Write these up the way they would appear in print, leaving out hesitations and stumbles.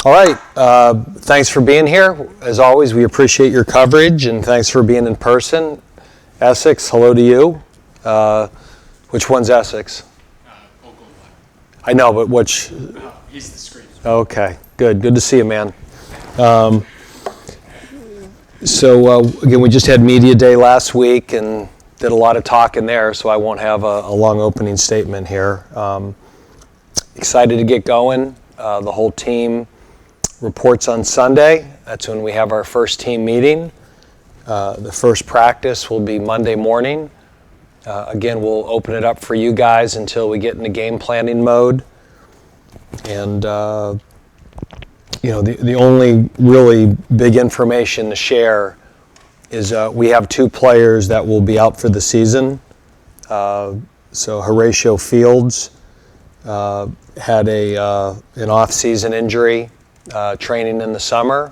All right, thanks for being here. As always, we appreciate your coverage, and thanks for being in person. Essex, hello to you. Which one's Essex? Oakland. I know, but which? He's the screen. Okay, good to see you, man. Again, we just had Media Day last week and did a lot of talking there, so I won't have a long opening statement here. Excited to get going. The whole team reports on Sunday. That's when we have our first team meeting. The first practice will be Monday morning. Again, we'll open it up for you guys until we get into game planning mode. And the only really big information to share is we have two players that will be out for the season. So Horatio Fields had an off-season injury training in the summer,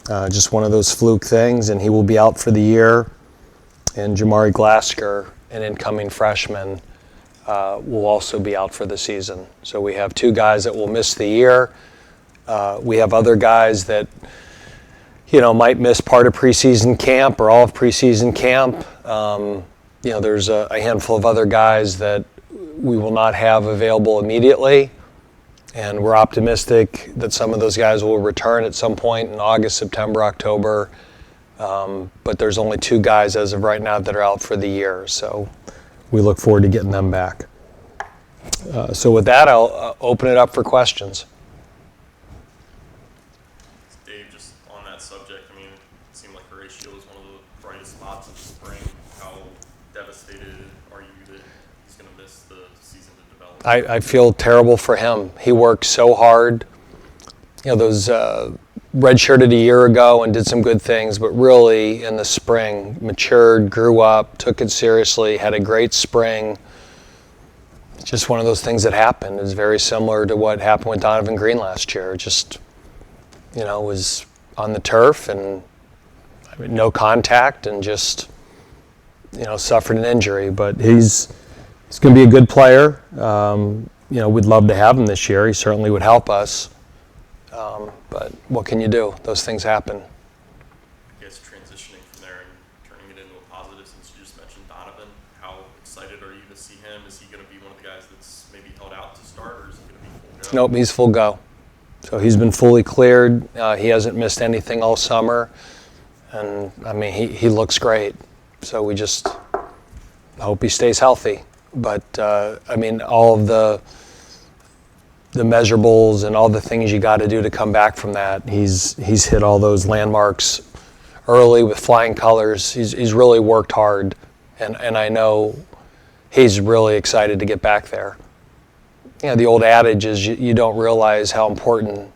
just one of those fluke things, and he will be out for the year. And Jamari Glasker, an incoming freshman, will also be out for the season. So we have two guys that will miss the year. We have other guys that might miss part of preseason camp or all of preseason camp. There's a handful of other guys that we will not have available immediately. And we're optimistic that some of those guys will return at some point in August, September, October. But there's only two guys as of right now that are out for the year. So we look forward to getting them back. So with that, I'll open it up for questions. Dave, just on that subject, it seemed like Horatio was one of the brightest spots of the spring. How devastated are you that he's going to miss the season to develop? I feel terrible for him. He worked so hard. Those redshirted a year ago and did some good things, but really in the spring matured, grew up, took it seriously, had a great spring. Just one of those things that happened. It's very similar to what happened with Donovan Green last year. Just, was on the turf and no contact and just, suffered an injury. But he's going to be a good player. We'd love to have him this year. He certainly would help us. But what can you do? Those things happen. I guess transitioning from there and turning it into a positive, since you just mentioned Donovan, how excited are you to see him? Is he going to be one of the guys that's maybe held out to start, or is he going to be full go? Nope, he's full go. So he's been fully cleared. He hasn't missed anything all summer. And, he looks great. So we just hope he stays healthy. But, all of the measurables and all the things you got to do to come back from that, he's hit all those landmarks early with flying colors. He's really worked hard, and I know he's really excited to get back there. The old adage is you don't realize how important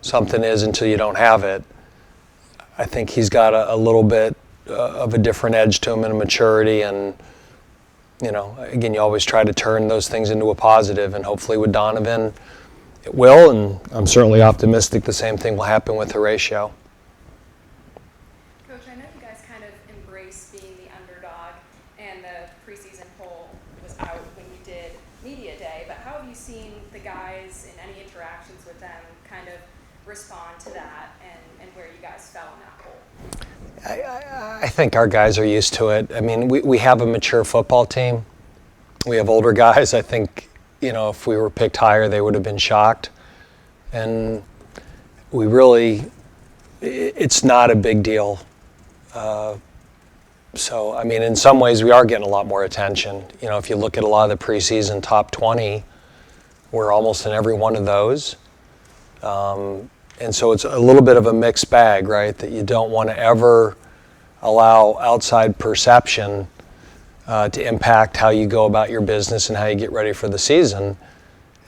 something is until you don't have it. I think he's got a little bit of a different edge to him and a maturity, and again, you always try to turn those things into a positive, and hopefully with Donovan, it will, and I'm certainly optimistic the same thing will happen with Horatio. Coach, I know you guys kind of embrace being the underdog, and the preseason poll was out when you did Media Day, but how have you seen the guys in any interactions with them kind of respond to that, and where you guys fell in that poll? I think our guys are used to it. We have a mature football team. We have older guys. I think, if we were picked higher, they would have been shocked. And it's not a big deal. In some ways, we are getting a lot more attention. If you look at a lot of the preseason top 20, we're almost in every one of those. And so it's a little bit of a mixed bag, right? That you don't want to ever allow outside perception to impact how you go about your business and how you get ready for the season.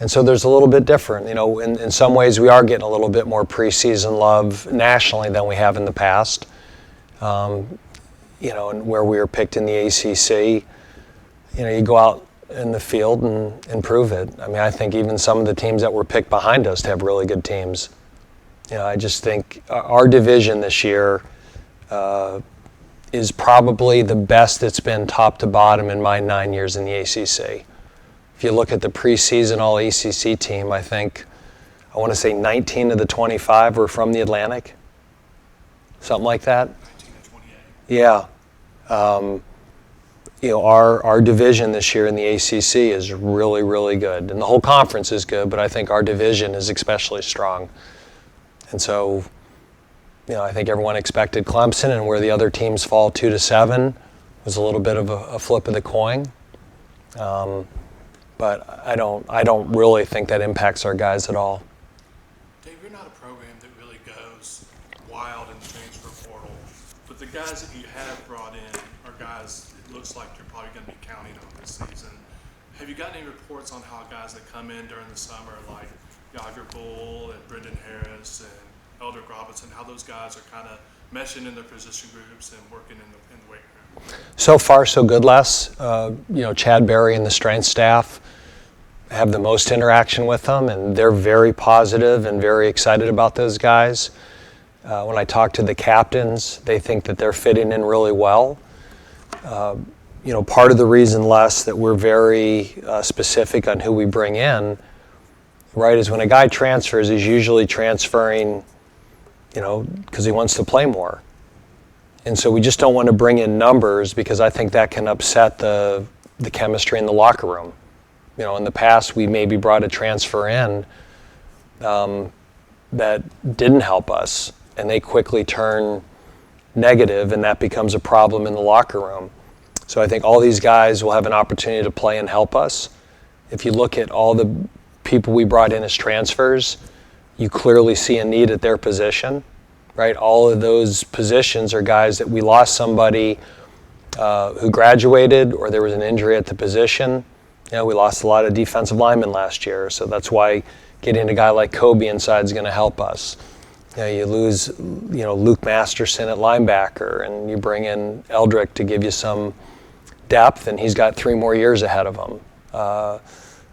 And so there's a little bit different. In some ways we are getting a little bit more preseason love nationally than we have in the past. And where we were picked in the ACC, you go out in the field and prove it. I think even some of the teams that were picked behind us have really good teams. I just think our division this year is probably the best it's been top to bottom in my 9 years in the ACC. If you look at the preseason all ACC team, I think I want to say 19 of the 25 were from the Atlantic, something like that. 19 to 28. Yeah. Our division this year in the ACC is really, really good. And the whole conference is good, but I think our division is especially strong. And so, I think everyone expected Clemson, and where the other teams fall 2-7 was a little bit of a flip of the coin. But I don't really think that impacts our guys at all. Dave, you're not a program that really goes wild in the transfer portal, but the guys that you have brought in are guys it looks like you're probably going to be counting on this season. Have you got any reports on how guys that come in during the summer, like Yager Bull and Brendan Harris and Eldrick Robinson, how those guys are kind of meshing in their position groups and working in the weight room? So far, so good, Les. Chad Berry and the strength staff have the most interaction with them, and they're very positive and very excited about those guys. When I talk to the captains, they think that they're fitting in really well. Part of the reason, Les, that we're very specific on who we bring in, right, is when a guy transfers, he's usually transferring, because he wants to play more. And so we just don't want to bring in numbers because I think that can upset the chemistry in the locker room. In the past, we maybe brought a transfer in that didn't help us, and they quickly turn negative, and that becomes a problem in the locker room. So I think all these guys will have an opportunity to play and help us. If you look at all the people we brought in as transfers, you clearly see a need at their position, right? All of those positions are guys that we lost somebody who graduated, or there was an injury at the position. We lost a lot of defensive linemen last year, so that's why getting a guy like Kobe inside is going to help us. You lose, Luke Masterson at linebacker, and you bring in Eldrick to give you some depth, and he's got 3 more years ahead of him.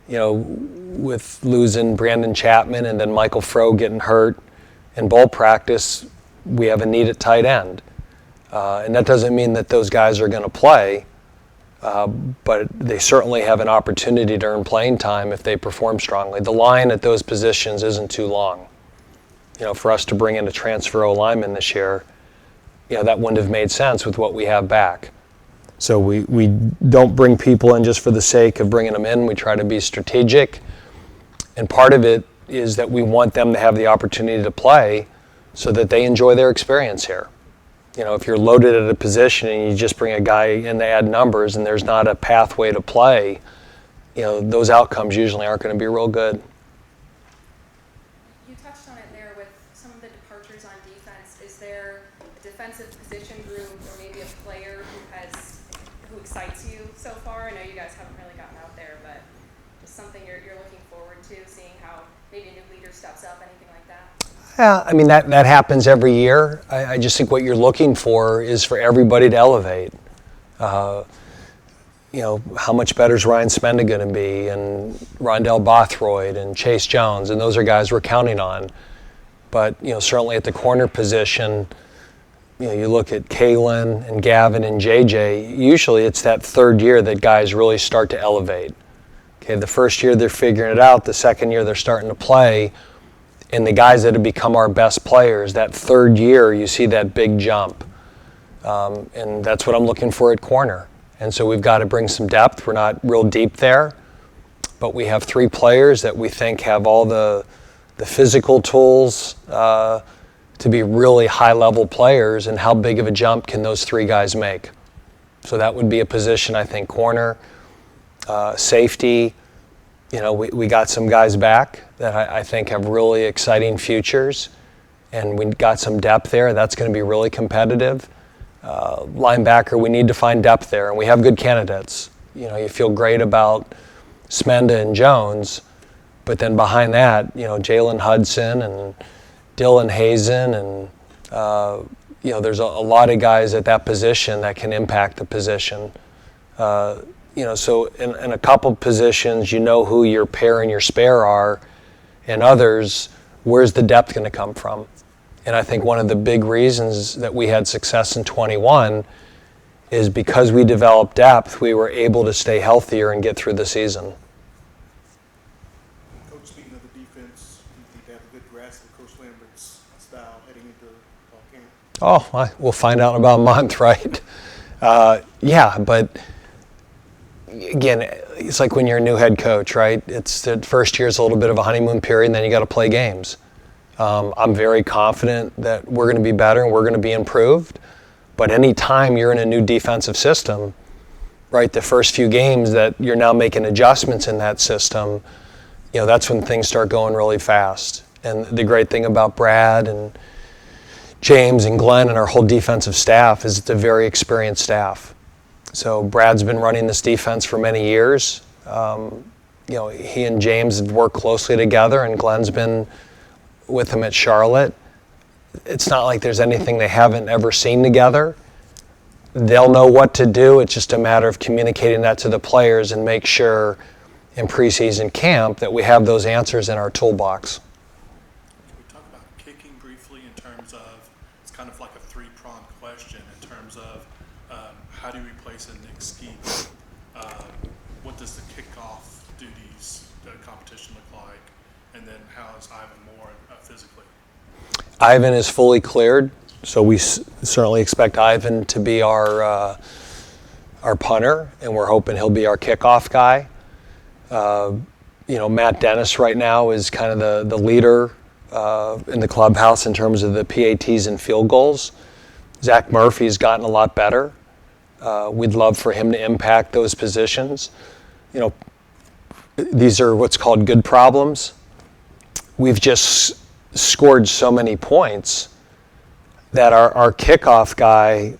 With losing Brandon Chapman and then Michael Froh getting hurt in bowl practice, we have a need at tight end. And that doesn't mean that those guys are going to play, but they certainly have an opportunity to earn playing time if they perform strongly. The line at those positions isn't too long. For us to bring in a transfer O-lineman this year, that wouldn't have made sense with what we have back. So we don't bring people in just for the sake of bringing them in. We try to be strategic. And part of it is that we want them to have the opportunity to play so that they enjoy their experience here. If you're loaded at a position and you just bring a guy in to add numbers and there's not a pathway to play, those outcomes usually aren't going to be real good. You touched on it there with some of the departures on defense. Is there a defensive position group or maybe a player who excites you so far? I know you guys haven't really gotten out there, but just something you're looking forward to, seeing how maybe a new leader steps up, anything like that? Yeah, I mean, that happens every year. I just think what you're looking for is for everybody to elevate. How much better is Ryan Smenda going to be, and Rondell Bothroyd and Chase Jones, and those are guys we're counting on. But, certainly at the corner position, you look at Kalen and Gavin and JJ, usually it's that third year that guys really start to elevate. Okay, the first year they're figuring it out, the second year they're starting to play, and the guys that have become our best players, that third year you see that big jump. And that's what I'm looking for at corner. And so we've got to bring some depth. We're not real deep there, but we have 3 players that we think have all the physical tools to be really high-level players, and how big of a jump can those 3 guys make? So that would be a position, I think, corner, safety. We got some guys back that I think have really exciting futures, and we got some depth there. That's going to be really competitive. Linebacker, we need to find depth there, and we have good candidates. You feel great about Smenda and Jones, but then behind that, Jalen Hudson and Dylan Hazen, and there's a lot of guys at that position that can impact the position. So in a couple positions, who your pair and your spare are, and others, where's the depth going to come from? And I think one of the big reasons that we had success in 21 is because we developed depth, we were able to stay healthier and get through the season. Coach, speaking of the defense, the Lambert's style heading into fall camp? We'll find out in about a month, right? Yeah, but again, it's like when you're a new head coach, right? It's the first year is a little bit of a honeymoon period, and then you got to play games. I'm very confident that we're going to be better and we're going to be improved. But any time you're in a new defensive system, right, the first few games that you're now making adjustments in that system, that's when things start going really fast. And the great thing about Brad and James and Glenn and our whole defensive staff is it's a very experienced staff. So Brad's been running this defense for many years. He and James have worked closely together, and Glenn's been with him at Charlotte. It's not like there's anything they haven't ever seen together. They'll know what to do. It's just a matter of communicating that to the players and make sure in preseason camp that we have those answers in our toolbox. Can we talk about kicking briefly in terms of, it's kind of like a three-pronged question in terms of how do you replace a Nick Skiba? What does the kickoff duties competition look like? And then how is Ivan Moore physically? Ivan is fully cleared, so we certainly expect Ivan to be our punter, and we're hoping he'll be our kickoff guy. Matt Dennis right now is kind of the leader in the clubhouse in terms of the PATs and field goals. Zach Murphy's gotten a lot better. We'd love for him to impact those positions. These are what's called good problems. We've just scored so many points that our kickoff guy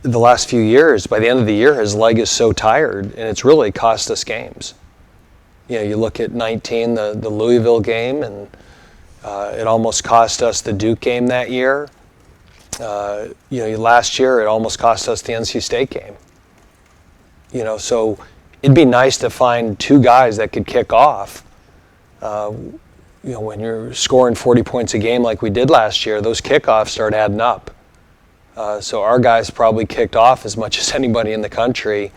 the last few years, by the end of the year, his leg is so tired, and it's really cost us games. You look at 19, the Louisville game, and it almost cost us the Duke game that year. Last year it almost cost us the NC State game. So it'd be nice to find two guys that could kick off. When you're scoring 40 points a game like we did last year, those kickoffs start adding up. So our guys probably kicked off as much as anybody in the country.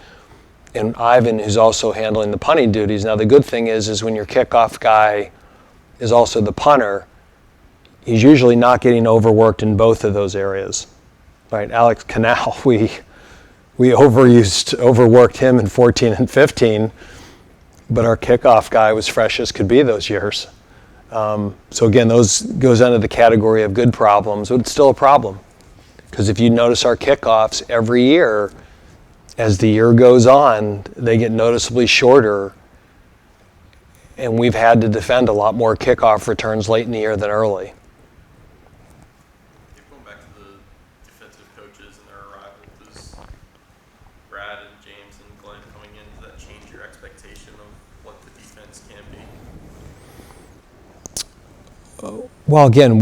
And Ivan, who's also handling the punting duties. Now the good thing is when your kickoff guy is also the punter, he's usually not getting overworked in both of those areas. Right? Alex Canal, we overworked him in 14 and 15, but our kickoff guy was fresh as could be those years. So again, those goes under the category of good problems, but it's still a problem. Because if you notice our kickoffs every year, as the year goes on, they get noticeably shorter, and we've had to defend a lot more kickoff returns late in the year than early. Going back to the defensive coaches and their arrival, does Brad and James and Glenn coming in, does that change your expectation of what the defense can be? Well, again,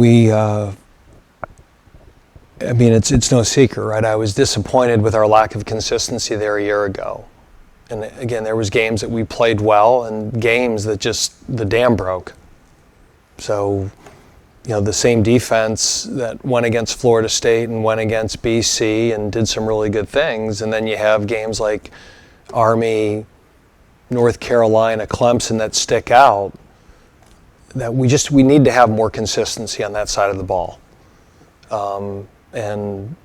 it's no secret, right? I was disappointed with our lack of consistency there a year ago. And again, there was games that we played well and games that just the dam broke. So, the same defense that went against Florida State and went against BC and did some really good things. And then you have games like Army, North Carolina, Clemson that stick out. That we need to have more consistency on that side of the ball. And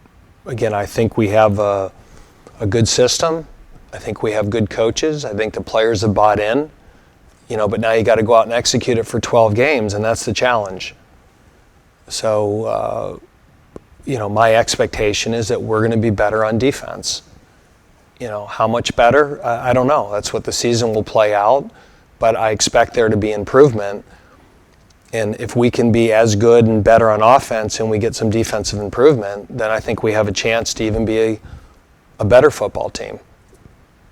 again, I think we have a good system. I think we have good coaches. I think the players have bought in, but now you got to go out and execute it for 12 games, and that's the challenge. So, my expectation is that we're going to be better on defense. How much better? I don't know. That's what the season will play out, but I expect there to be improvement. And if we can be as good and better on offense and we get some defensive improvement, then I think we have a chance to even be a better football team.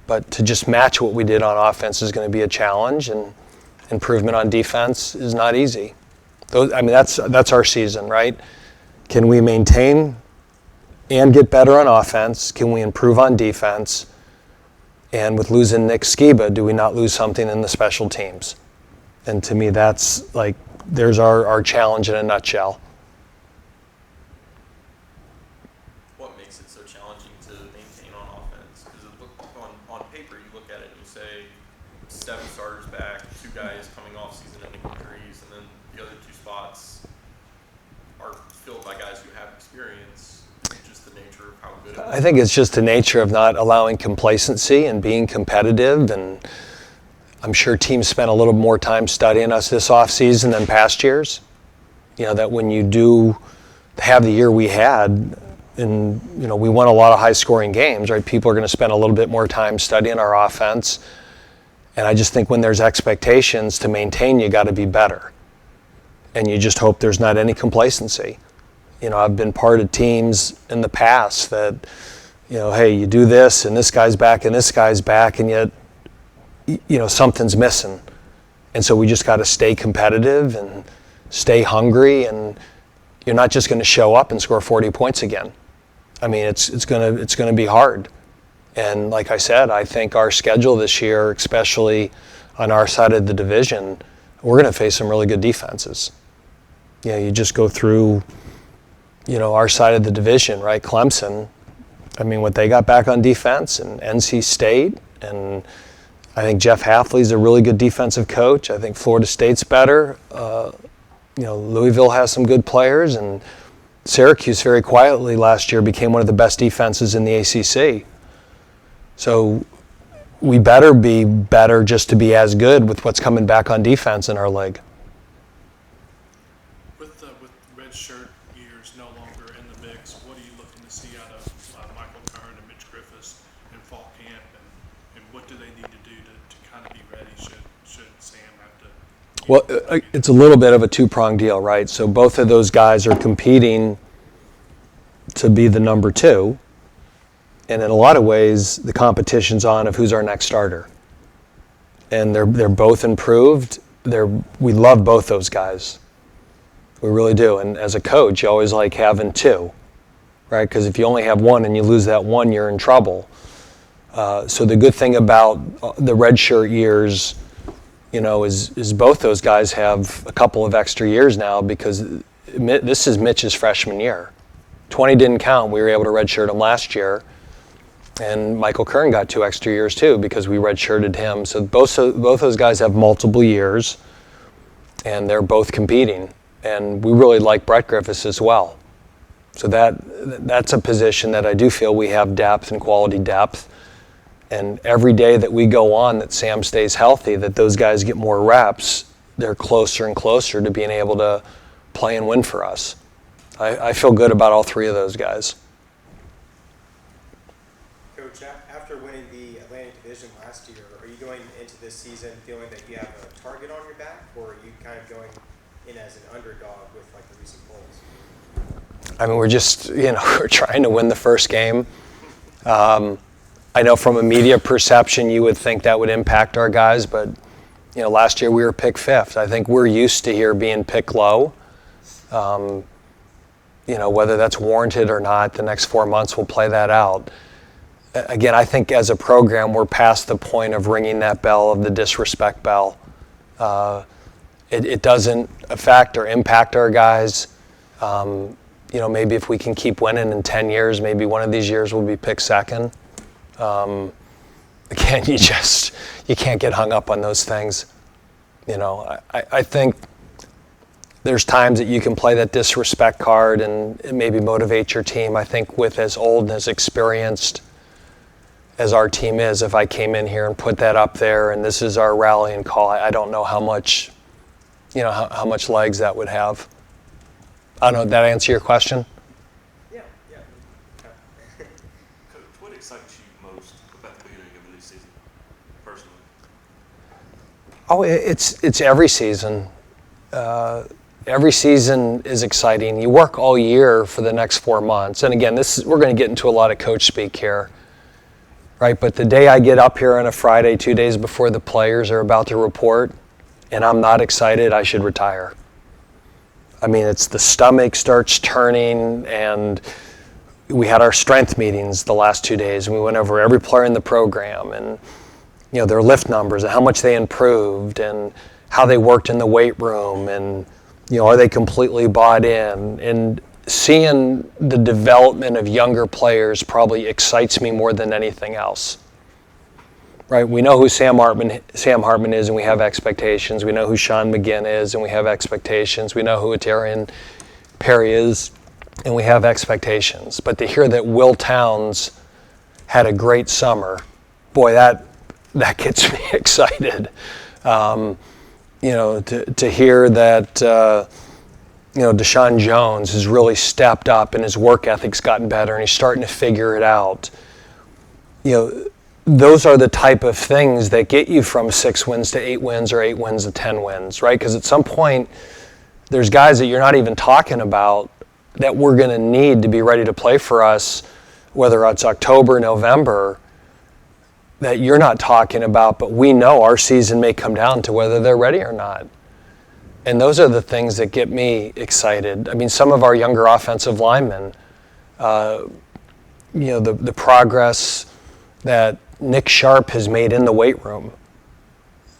But to just match what we did on offense is going to be a challenge, and improvement on defense is not easy. That's our season, right? Can we maintain and get better on offense? Can we improve on defense? And with losing Nick Skiba, do we not lose something in the special teams? And to me, that's there's our challenge in a nutshell. What makes it so challenging to maintain on offense? Because on paper, you look at it and you say 7 starters back, 2 guys coming off season-ending injuries, and then the other 2 spots experience? Is it just the nature of how good it I think it's just the nature of not allowing complacency and being competitive. And I'm sure teams spent a little more time studying us this offseason than past years. That when you do have the year we had, and we won a lot of high-scoring games, right? People are going to spend a little bit more time studying our offense. And I just think when there's expectations to maintain, you got to be better. And you just hope there's not any complacency. I've been part of teams in the past that, hey, you do this and this guy's back and this guy's back, and yet, something's missing. And so we just got to stay competitive and stay hungry, and you're not just going to show up and score 40 points again. I mean, it's going to be hard. And like I said, I think our schedule this year, especially on our side of the division, we're going to face some really good defenses. You just go through, our side of the division, right? Clemson, I mean, what they got back on defense, and NC State, and I think Jeff Hafley's a really good defensive coach. I think Florida State's better. Louisville has some good players, and Syracuse very quietly last year became one of the best defenses in the ACC. So we better be better just to be as good with what's coming back on defense in our league. With red shirt years no longer in the mix, what are you looking to see out of Michael Kern and Mitch Griffiths in fall camp, and what do they need to do to kind of be ready should Sam have to? Well, it's a little bit of a two-pronged deal, right? So both of those guys are competing to be the number two. And in a lot of ways, the competition's on of who's our next starter. And they're both improved. We love both those guys. We really do. And as a coach, you always like having two, right? Because if you only have one and you lose that one, you're in trouble. So the good thing about the redshirt years, is both those guys have a couple of extra years now, because this is Mitch's freshman year. 20 didn't count. We were able to redshirt him last year. And Michael Kern got 2 extra years too, because we redshirted him. So both those guys have multiple years, and they're both competing. And we really like Brett Griffiths as well. So that's a position that I do feel we have depth and quality depth. And every day that we go on that Sam stays healthy, that those guys get more reps, they're closer and closer to being able to play and win for us. I feel good about all three of those guys. Coach, after winning the Atlantic Division last year, are you going into this season feeling that you have a target on your back, or are you kind of going in as an underdog with like the recent polls? I mean, we're just, we're trying to win the first game. I know from a media perception, you would think that would impact our guys, but last year we were picked 5th. I think we're used to here being picked low. Whether that's warranted or not, the next 4 months we'll play that out. Again, I think as a program, we're past the point of ringing that bell, of the disrespect bell. It doesn't affect or impact our guys. Maybe if we can keep winning in 10 years, maybe one of these years we'll be picked 2nd. Again, you can't get hung up on those things. I think there's times that you can play that disrespect card and maybe motivate your team. I think with as old and as experienced as our team is, if I came in here and put that up there and this is our rallying call, I don't know how much, how much legs that would have. I don't know, did that answer your question? Yeah. Coach, what excites you most about the beginning of a new season, personally? Oh, it's every season. Every season is exciting. You work all year for the next 4 months. And again, we're going to get into a lot of coach speak here, right? But the day I get up here on a Friday, 2 days before the players are about to report, and I'm not excited, I should retire. I mean, it's the stomach starts turning, and we had our strength meetings the last 2 days, and we went over every player in the program and their lift numbers and how much they improved and how they worked in the weight room, and are they completely bought in? And seeing the development of younger players probably excites me more than anything else. Right? We know who Sam Hartman is, and we have expectations. We know who Sean McGinn is, and we have expectations. We know who Atarian Perry is, and we have expectations. But to hear that Will Towns had a great summer, boy, that gets me excited. To hear that, Deshaun Jones has really stepped up and his work ethic's gotten better and he's starting to figure it out. Those are the type of things that get you from 6 wins to 8 wins or 8 wins to 10 wins, right? Because at some point, there's guys that you're not even talking about that we're going to need to be ready to play for us, whether it's October, November, that you're not talking about, but we know our season may come down to whether they're ready or not. And those are the things that get me excited. I mean, some of our younger offensive linemen, the progress that Nick Sharp has made in the weight room.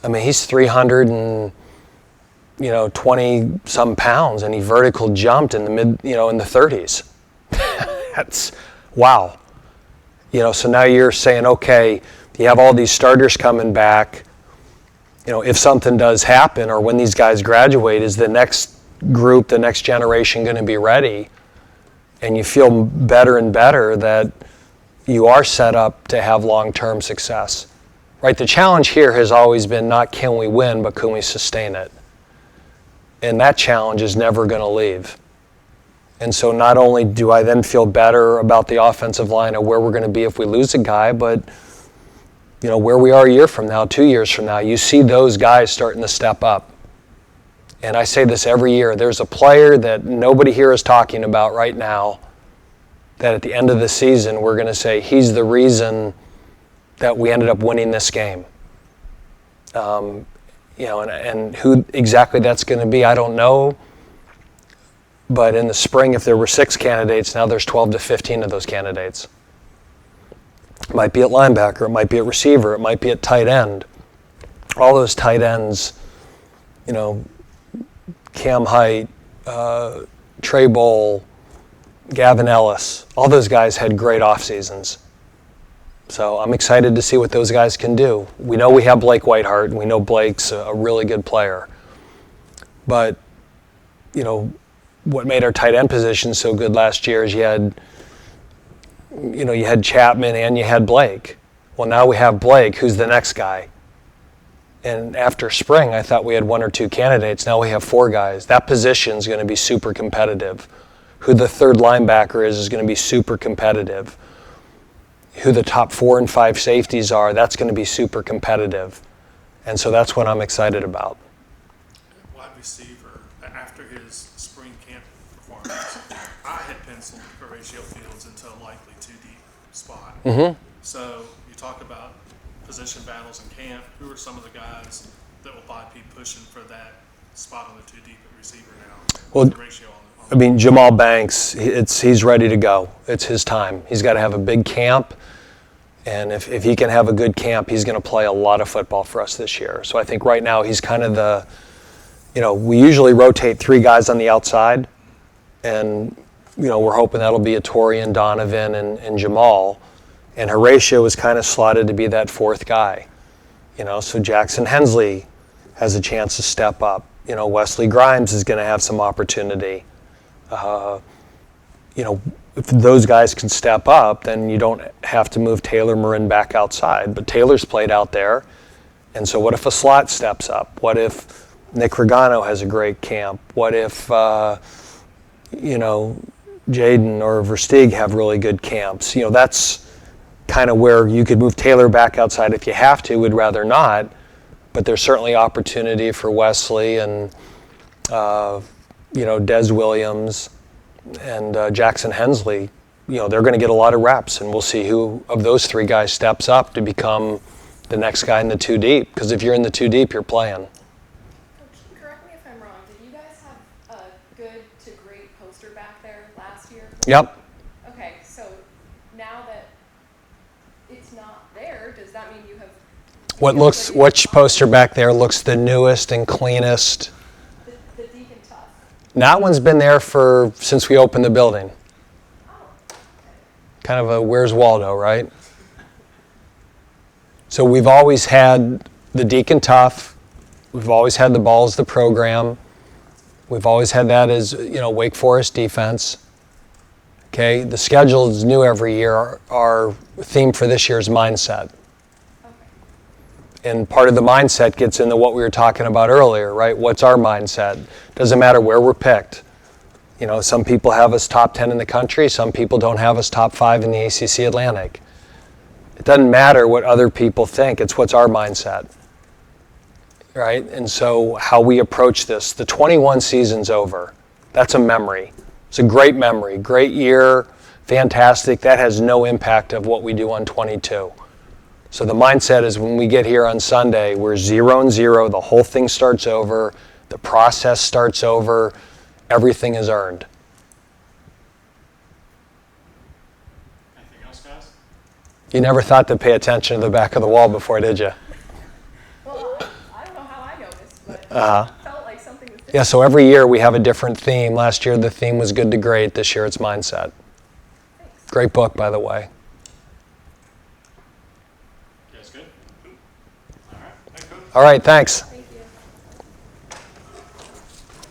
I mean, he's 320 some pounds, and he vertical jumped in the in the 30s. That's wow. So now you're saying, okay, you have all these starters coming back. If something does happen, or when these guys graduate, is the next group, the next generation going to be ready? And you feel better and better that you are set up to have long-term success, right? The challenge here has always been not can we win, but can we sustain it? And that challenge is never going to leave. And so not only do I then feel better about the offensive line or where we're going to be if we lose a guy, but where we are a year from now, 2 years from now, you see those guys starting to step up. And I say this every year. There's a player that nobody here is talking about right now that at the end of the season we're going to say he's the reason that we ended up winning this game. And who exactly that's going to be, I don't know. But in the spring, if there were 6 candidates, now there's 12 to 15 of those candidates. It might be at linebacker, it might be at receiver, it might be at tight end. All those tight ends, Cam Height, Trey Bowl, Gavin Ellis, all those guys had great off seasons. So I'm excited to see what those guys can do. We know we have Blake Whiteheart, and we know Blake's a really good player. But, what made our tight end position so good last year is you had Chapman and you had Blake. Well, now we have Blake, who's the next guy. And after spring, I thought we had 1 or 2 candidates. Now we have 4 guys. That position is going to be super competitive. Who the third linebacker is going to be super competitive. Who the top 4 and 5 safeties are, that's going to be super competitive. And so that's what I'm excited about. Wide receiver, after his spring camp performance, I had penciled Horatio Fields into a likely 2 deep spot. Mm-hmm. So you talk about position battles in camp. Who are some of the guys that will probably be pushing for that spot on the 2 deep at receiver now? Well, What's the ratio on Jamal Banks, he's ready to go. It's his time. He's got to have a big camp. And if he can have a good camp, he's going to play a lot of football for us this year. So I think right now he's kind of the, we usually rotate 3 guys on the outside. And, we're hoping that'll be a Torian, Donovan, and Jamal. And Horatio is kind of slotted to be that 4th guy. So Jackson Hensley has a chance to step up. Wesley Grimes is going to have some opportunity. If those guys can step up, then you don't have to move Taylor Marin back outside. But Taylor's played out there. And so what if a slot steps up? What if Nick Regano has a great camp? What if, Jaden or Versteeg have really good camps? That's kind of where you could move Taylor back outside if you have to. We'd rather not. But there's certainly opportunity for Wesley and, Des Williams and Jackson Hensley. They're going to get a lot of reps, and we'll see who of those 3 guys steps up to become the next guy in the 2 deep. Because if you're in the 2 deep, you're playing. Coach, correct me if I'm wrong. Did you guys have a good to great poster back there last year? Yep. Okay, so now that it's not there, does that mean you have... Which poster back there looks the newest and cleanest? The deep and tough. That one's been there since we opened the building. Oh, okay. Kind of a Where's Waldo, right? So we've always had the Deacon Tough. We've always had the Balls the program. We've always had that as, Wake Forest defense. Okay, the schedule is new every year. Our theme for this year is mindset. Okay. And part of the mindset gets into what we were talking about earlier, right? What's our mindset? Doesn't matter where we're picked. You know, some people have us top 10 in the country. Some people don't have us top 5 in the ACC Atlantic. It doesn't matter what other people think. It's what's our mindset, right? And so how we approach this. The 21 season's over. That's a memory. It's a great memory. Great year. Fantastic. That has no impact of what we do on 22. So the mindset is when we get here on Sunday, we're 0-0. The whole thing starts over. The process starts over. Everything is earned. Anything else, guys? You never thought to pay attention to the back of the wall before, did you? Well, I don't know how I noticed, but Uh-huh. it felt like something was different. Yeah, so every year we have a different theme. Last year the theme was good to great. This year it's mindset. Thanks. Great book, by the way. You guys good? All right. Thanks, Coach. All right, thanks.